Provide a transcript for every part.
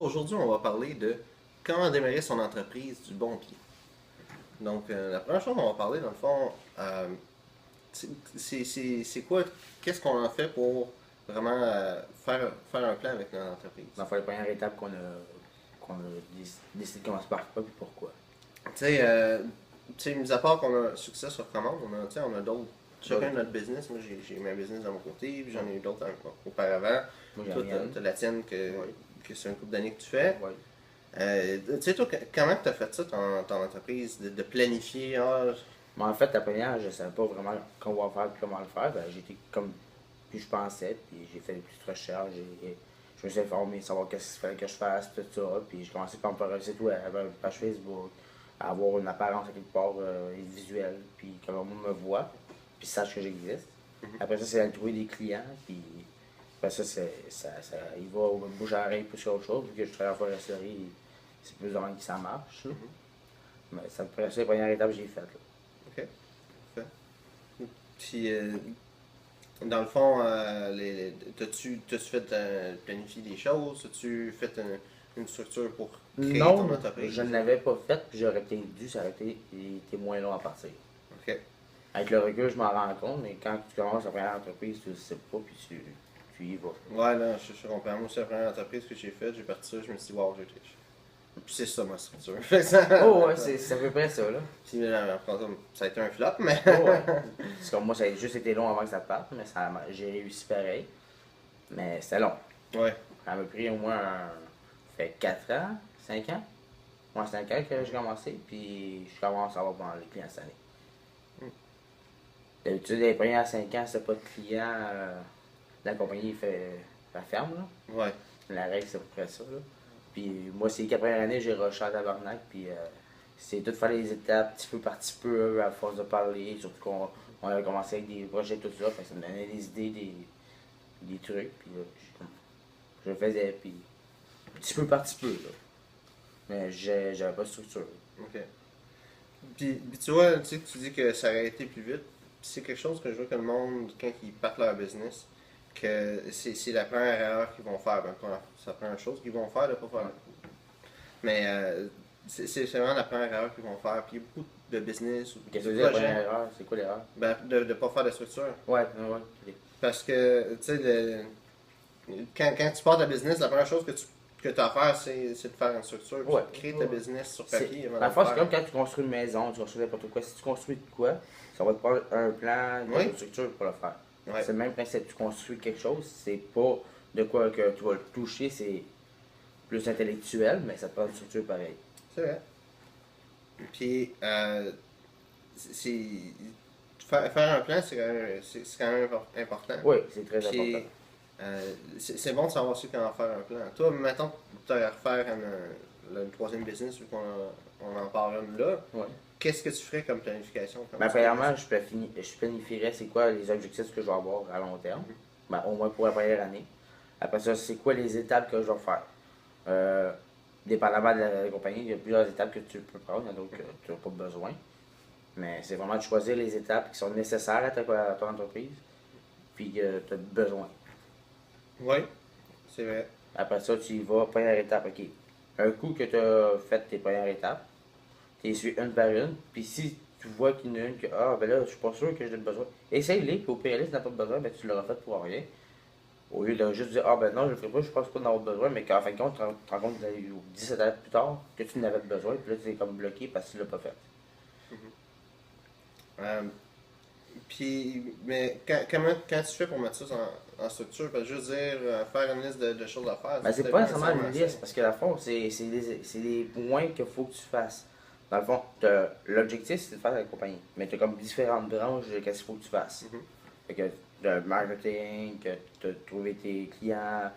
Aujourd'hui, on va parler de comment démarrer son entreprise du bon pied. Donc, la première chose qu'on va parler, dans le fond, c'est quoi, qu'est-ce qu'on en fait pour vraiment faire un plan avec notre entreprise. Dans les premières étapes qu'on a décidé de commencer par quoi puis pourquoi. Tu sais, mis à part qu'on a un succès sur commande, on a d'autres, chacun D'autres. notre business. Moi, j'ai ma business de mon côté, puis j'en ai eu d'autres auparavant. Moi, j'ai la Toi, mienne. t'as la tienne Oui. que c'est un couple d'années que tu fais. Oui. Tu sais, toi, comment tu as fait ça, ton entreprise, de planifier, Mais en fait, la première, je ne savais pas vraiment qu'on va faire et comment le faire. Ben, j'étais comme puis je pensais, puis j'ai fait des petites recherches, je me suis informé, savoir qu'est-ce qu'il fallait que je fasse, tout ça. Puis j'ai commencé par me faire un site web, une page Facebook, à avoir une apparence à quelque part visuelle, puis que le monde me voit, puis sache que j'existe. Après ça, c'est d'aller trouver des clients, puis après ça, il va au bouche à oreille plus qu'autre chose, vu que je travaille en foresterie, c'est plus ou moins que ça marche. Là. Mais ça me prend ça, la première étape que j'ai faite. OK. Parfait. Puis, dans le fond, t'as-tu fait planifier des choses? As-tu fait une structure pour créer Non, ton entreprise? je ne l'avais pas fait, puis j'aurais peut-être dû, ça aurait été moins long à partir. OK. Avec le recul, je m'en rends compte, mais quand tu commences à première entreprise, tu ne sais pas, puis tu y vas. Ouais, là, je comprends. Moi, c'est la première entreprise que j'ai faite. J'ai parti ça, je me suis dit, wow, j'ai triché. Puis c'est ça, ma structure. Fait que Oh ouais, c'est à peu près ça, là. Puis, ça a été un flop, mais. Oh ouais. C'est comme moi, ça a juste été long avant que ça parte, mais j'ai réussi pareil. Mais c'était long. Ouais. Ça m'a pris au moins fait 4 ans, 5 ans. Moi, 5 ans que j'ai commencé, puis je commence à avoir pendant les clients cette année. D'habitude, les premières 5 ans, c'est pas de clients, la compagnie fait la ferme, là. Ouais. La règle, c'est à peu près ça, là. Puis moi, c'est les premières années, j'ai rushé à tabarnak, puis c'est tout faire les étapes, petit peu par petit peu, à force de parler, surtout qu'on avait commencé avec des projets, tout ça, fait que ça me donnait des idées, des trucs, puis là, je le faisais, puis petit peu par petit peu, là. Mais j'avais pas de structure. OK. Puis tu vois, tu sais, tu dis que ça aurait été plus vite. Puis c'est quelque chose que je vois que le monde, quand ils partent leur business, que c'est la première erreur qu'ils vont faire. Ben, c'est la première chose qu'ils vont faire de pas faire. Mais c'est vraiment la première erreur qu'ils vont faire. Puis il y a beaucoup de business ou Qu'est-ce de que tu veux dire, la première projets, erreur? C'est quoi l'erreur? ben, de pas faire de structure. Ouais, ouais, ouais. Parce que, tu sais, quand tu pars de business, la première chose que tu as à faire, c'est de faire une structure. Puis Ouais. de créer ta business sur C'est- papier avant de Dans le le fond, c'est faire. comme quand tu construis une maison, tu construis n'importe quoi. Si tu construis de quoi, ça va te prendre un plan, Oui. une structure pour le faire. Ouais. C'est le même principe. Tu construis quelque chose, c'est pas de quoi que tu vas le toucher, c'est plus intellectuel, mais ça te prend une structure pareille. C'est vrai. Puis, c'est, faire un plan, c'est quand même important. Oui, c'est très Puis, important. c'est bon de savoir aussi comment faire un plan. Toi, mettons que tu aurais à refaire une troisième business, vu on en parle là, Ouais. qu'est-ce que tu ferais comme planification? Ben, premièrement, je planifierais c'est quoi les objectifs que je vais avoir à long terme, ben, au moins pour la première année. Après ça, c'est quoi les étapes que je vais faire. Euh, Dépendamment de la compagnie, il y a plusieurs étapes que tu peux prendre, il y en a d'autres que tu n'as pas besoin. Mais c'est vraiment de choisir les étapes qui sont nécessaires à ton entreprise, puis que tu as besoin. Oui, c'est vrai. Après ça, tu y vas, première étape, ok. Un coup que tu as fait tes premières étapes, tu les suis une par une, puis si tu vois qu'il y en a une que, ah, ben là, je suis pas sûr que j'ai besoin, essaye-les, puis au pire, si tu n'as pas besoin, ben tu l'auras fait pour rien. Au lieu de juste dire, ah ben non, je le ferai pas, je pense pas d'en avoir besoin, mais qu'en fin de compte, tu te rends compte 17 ans plus tard que tu n'avais pas besoin, puis là, tu es comme bloqué parce que tu l'as pas fait. Euh, Puis, mais quand tu fais pour mettre ça en structure, parce que juste dire, faire une liste de choses à faire, Ben, c'est peut-être pas nécessairement une nécessairement liste, parce que la fond, c'est des points qu'il faut que tu fasses. Dans le fond, l'objectif, c'est de faire la compagnie. Mais tu as comme différentes branches de qu'est-ce qu'il faut que tu fasses. Mhm. Fait que le marketing, que tu as trouvé tes clients,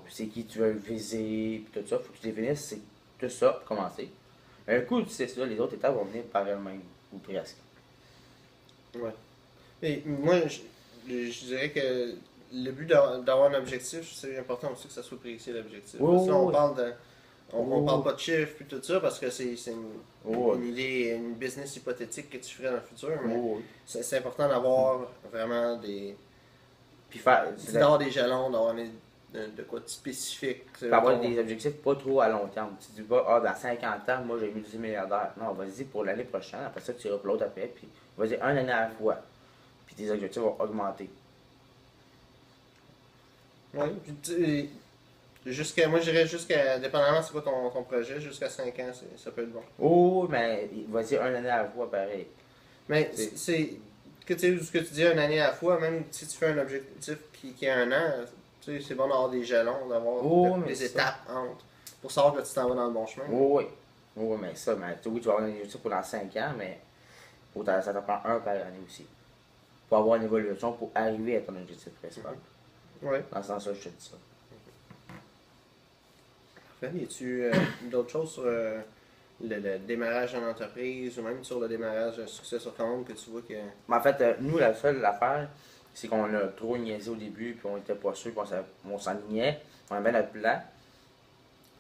c'est qui tu veux viser, puis tout ça. Faut que tu définisses c'est tout ça pour commencer. Mais un coup, tu sais ça, les autres étapes vont venir par elles-mêmes, ou presque. ça. Ouais. Et moi, je dirais que le but d'avoir un objectif, c'est important aussi que ça soit précis l'objectif. Oui, Parce que là, oui, on oui. parle de. On Oui, parle oui. pas de chiffres puis tout ça parce que c'est Oui, une idée, une business hypothétique que tu ferais dans le futur, mais oui, oui. c'est important d'avoir vraiment Puis faire, d'avoir des jalons, d'avoir de quoi de spécifique. Tu peux avoir des objectifs pas trop à long terme. Tu dis pas, dans 50 ans, moi j'ai vu 10 milliardaires. Non, vas-y pour l'année prochaine, après ça, tu iras pour l'autre après, puis vas-y un année à la fois. Puis tes objectifs vont augmenter. Oui, moi je dirais jusqu'à, dépendamment c'est quoi ton projet, jusqu'à 5 ans, ça peut être bon. Oh, mais vas-y un année à la fois, pareil. Mais C'est- ce que tu dis une année à la fois, même si tu fais un objectif qui est un an, c'est bon d'avoir des jalons, d'avoir Mais des ça. étapes entre, pour savoir que tu t'en vas dans le bon chemin. Oui. Oui, mais ça, oui, tu vas avoir un objectif pour dans 5 ans, mais ça te prend un par année aussi. Pour avoir une évolution, pour arriver à ton objectif principal. Oui. Dans ce sens-là, je te dis ça. Parfait. Y a-tu d'autres choses sur le démarrage d'une entreprise ou même sur le démarrage d'un succès sur commande que tu vois que. Mais en fait, nous, la seule affaire, c'est qu'on a trop niaisé au début, puis on était pas sûr, puis on s'enlignait, on avait notre plan.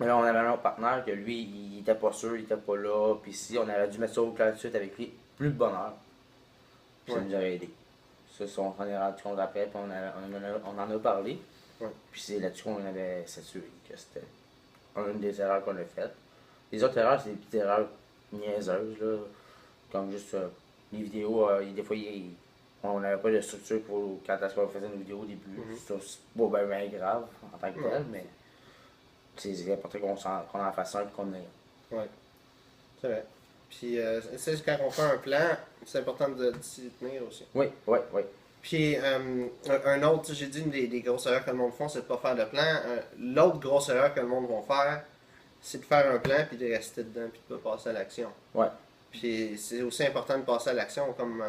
Mais là, on avait un autre partenaire que lui, il était pas sûr, il était pas là, puis si on avait dû mettre ça au clair tout de suite avec lui, plus de bonheur. Puis ça Ouais. nous aurait aidé. Ça, on s'en est rendu compte après, puis on en a parlé. Ouais. Puis c'est là-dessus qu'on avait s'assuré que c'était une des erreurs qu'on a faites. Les autres erreurs, c'est des petites erreurs niaiseuses, là, comme juste les vidéos, des fois, on n'avait pas de structure pour quand est-ce qu'on faisait une vidéo au début. C'est pas bien grave en tant que tel, mais c'est important qu'on en fasse un et qu'on ait. Oui, c'est vrai. Puis, quand on fait un plan, c'est important de s'y tenir aussi. Oui. Puis, un autre, j'ai dit, une des grosses erreurs que le monde font, c'est de pas faire de plan. L'autre grosse erreur que le monde va faire, c'est de faire un plan, puis de rester dedans, puis de pas passer à l'action. Ouais. Puis, c'est aussi important de passer à l'action, comme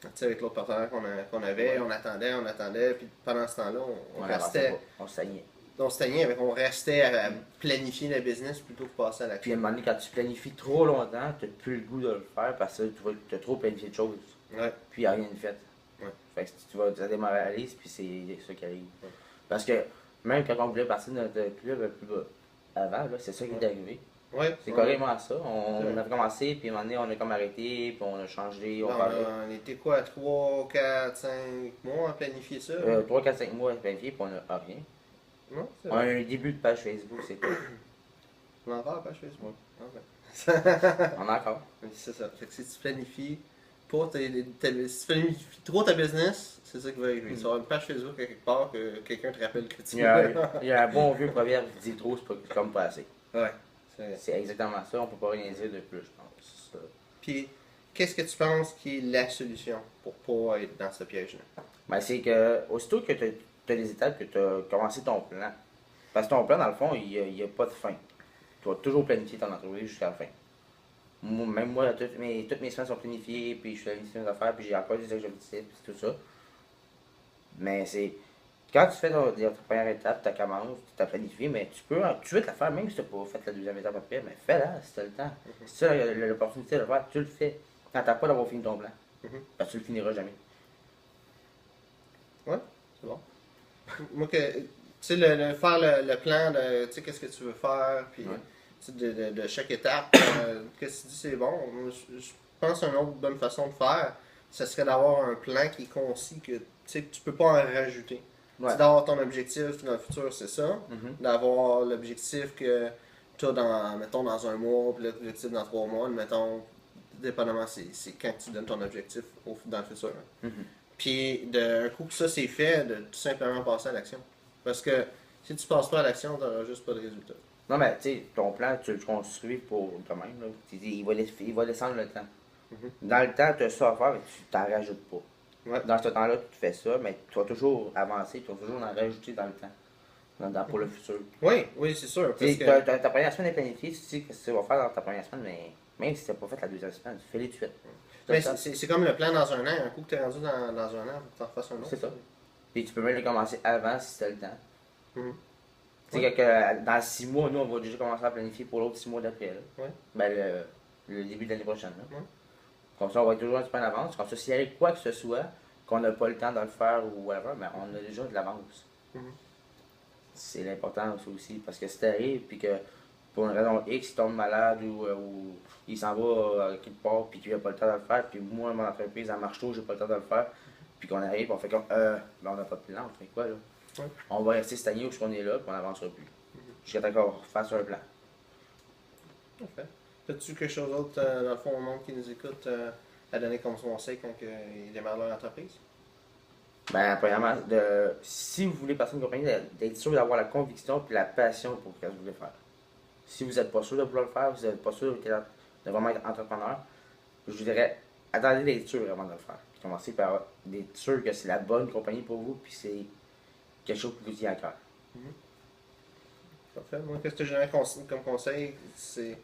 tu sais, avec l'autre partenaire qu'on avait, on attendait, puis pendant ce temps-là, on restait. On stagnait. On stagnait, on restait à planifier le business plutôt que passer à Puis à l'action. un moment donné, quand tu planifies trop longtemps, tu n'as plus le goût de le faire parce que tu as trop planifié de choses. Ouais. Puis il n'y a rien de fait. Ouais. Fait que ça démoralise, puis c'est ça qui arrive. Ouais. Parce que même quand on voulait partir de notre club plus bas avant, là, c'est ça qui est arrivé. Ouais. C'est carrément ça. On a commencé, puis à un moment donné, on a comme arrêté, puis on a changé. On était quoi, 3, 4, 5 mois à planifier ça? 3, 4, 5 mois à planifier, puis on n'a rien. Non, c'est On a vrai. un début de page Facebook, c'est tout. On en parle, page Facebook. On a encore. C'est ça. Fait que si tu planifies pas si tu planifies trop ta business, c'est ça qui va arriver. Tu vas avoir une page Facebook à quelque part que quelqu'un te rappelle que tu Il y a un bon vieux proverbe qui dit trop, c'est comme pas assez. Ouais. C'est exactement ça, on peut pas rien dire de plus, je pense. Puis, qu'est-ce que tu penses qui est la solution pour pas être dans ce piège-là? Ben, c'est que, aussitôt que tu as des étapes, que tu as commencé ton plan, parce que ton plan, dans le fond, il n'y a pas de fin. Tu vas toujours planifier ton entreprise jusqu'à la fin. Même moi, toutes mes semaines sont planifiées, puis je planifie mes affaires, puis j'ai encore des objectifs, puis tout ça. Mais c'est. Quand tu fais ta première étape, tu commences, tu as planifié, mais tu veux te la faire, même si tu n'as pas fait la deuxième étape après, mais fais-la si tu as le temps. Si tu as l'opportunité de le faire, tu le fais. Quand tu n'as pas d'avoir fini ton plan, parce que tu le finiras jamais. Ouais, c'est bon. Moi, tu sais, faire le plan de, tu sais, qu'est-ce que tu veux faire, puis tu sais, de chaque étape, qu'est-ce que tu dis, c'est bon. Moi, je pense qu'une autre bonne façon de faire, ce serait d'avoir un plan qui est concis, que tu sais, tu peux pas en rajouter. Ouais. Tu sais, d'avoir ton objectif dans le futur, c'est ça. D'avoir l'objectif que tu as mettons, dans un mois, puis l'objectif dans 3 mois, mettons, dépendamment, c'est quand tu donnes ton objectif dans le futur. Puis, d'un coup que ça c'est fait, de tout simplement passer à l'action. Parce que si tu passes pas à l'action, tu n'auras juste pas de résultat. Non, mais tu sais, ton plan, tu le construis pour toi-même. Là. Il va descendre le temps. Dans le temps, tu as ça à faire, mais tu t'en rajoutes pas. Ouais. Dans ce temps-là, tu fais ça, mais tu vas toujours avancer, tu vas toujours en rajouter dans le temps. Pour le futur. Oui, c'est sûr. Parce que... Ta première semaine est planifiée, tu sais ce que tu vas faire dans ta première semaine, mais même si tu n'as pas fait la deuxième semaine, tu fais-les tout de suite. Mais c'est comme le plan dans un an. Un coup que tu es rendu dans un an, il faut que tu en fasses un autre. C'est ça. Puis tu peux même le commencer avant si tu as le temps. Mhm. Tu sais que dans 6 mois, nous, on va déjà commencer à planifier pour l'autre 6 mois d'après. Là. Ouais. Ben, le début de l'année prochaine. Là. Ouais. Comme ça, on va être toujours un petit peu en avance. Comme ça, s'il y a quoi que ce soit, qu'on n'a pas le temps de le faire ou whatever, ben, on a déjà de l'avance. C'est l'important aussi. Parce que si t'arrives puis que pour une raison X, il tombe malade ou il s'en va quelque part puis qu'il n'a pas le temps de le faire, puis moi, mon entreprise, elle marche tôt, j'ai pas le temps de le faire, puis qu'on arrive, on fait comme, ben on n'a pas de plan, on fait quoi là? Ouais. On va rester stagné où on est là, puis on n'avancera plus. Jusqu'à temps qu'on fasse un plan. Parfait. As-tu quelque chose d'autre, dans le fond, au monde qui nous écoute, à donner comme conseil quand ils démarrent leur entreprise? Ben, premièrement, si vous voulez passer une compagnie, d'être sûr d'avoir la conviction et la passion pour ce que vous voulez faire. Si vous n'êtes pas sûr de vouloir le faire, vous n'êtes pas sûr de vraiment être entrepreneur, je vous dirais, attendez d'être sûr vraiment de le faire. Puis commencez par être sûr que c'est la bonne compagnie pour vous, puis c'est quelque chose qui vous tient à cœur. Parfait. Moi, qu'est-ce que j'aurais comme conseil, c'est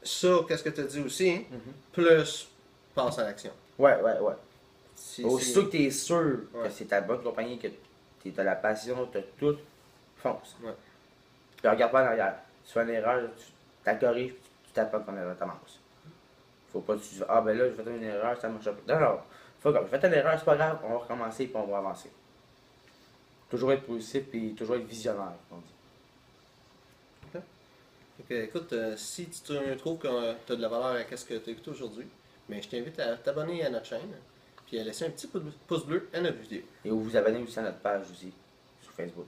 ça, qu'est-ce que tu as dit aussi, hein? Plus passe à l'action. Ouais. Si, Aussitôt que tu es sûr Ouais. que c'est ta bonne compagnie, que tu as la passion, tu as tout, fonce. Ouais. Puis regarde pas en arrière. Tu fais une erreur, tu la corriges, puis tu t'apprends ton erreur, t'avances. Faut pas que tu dis, ah ben là, je vais faire une erreur, ça marche pas. Non, non. Faut comme, fais une erreur, c'est pas grave, on va recommencer, puis on va avancer. Toujours être positif, puis toujours être visionnaire, on dit. Fait que, écoute, si tu te trouves que tu as de la valeur à ce que tu as écouté aujourd'hui, mais je t'invite à t'abonner à notre chaîne, puis à laisser un petit pouce bleu à notre vidéo. Et vous vous abonnez aussi à notre page aussi, sur Facebook.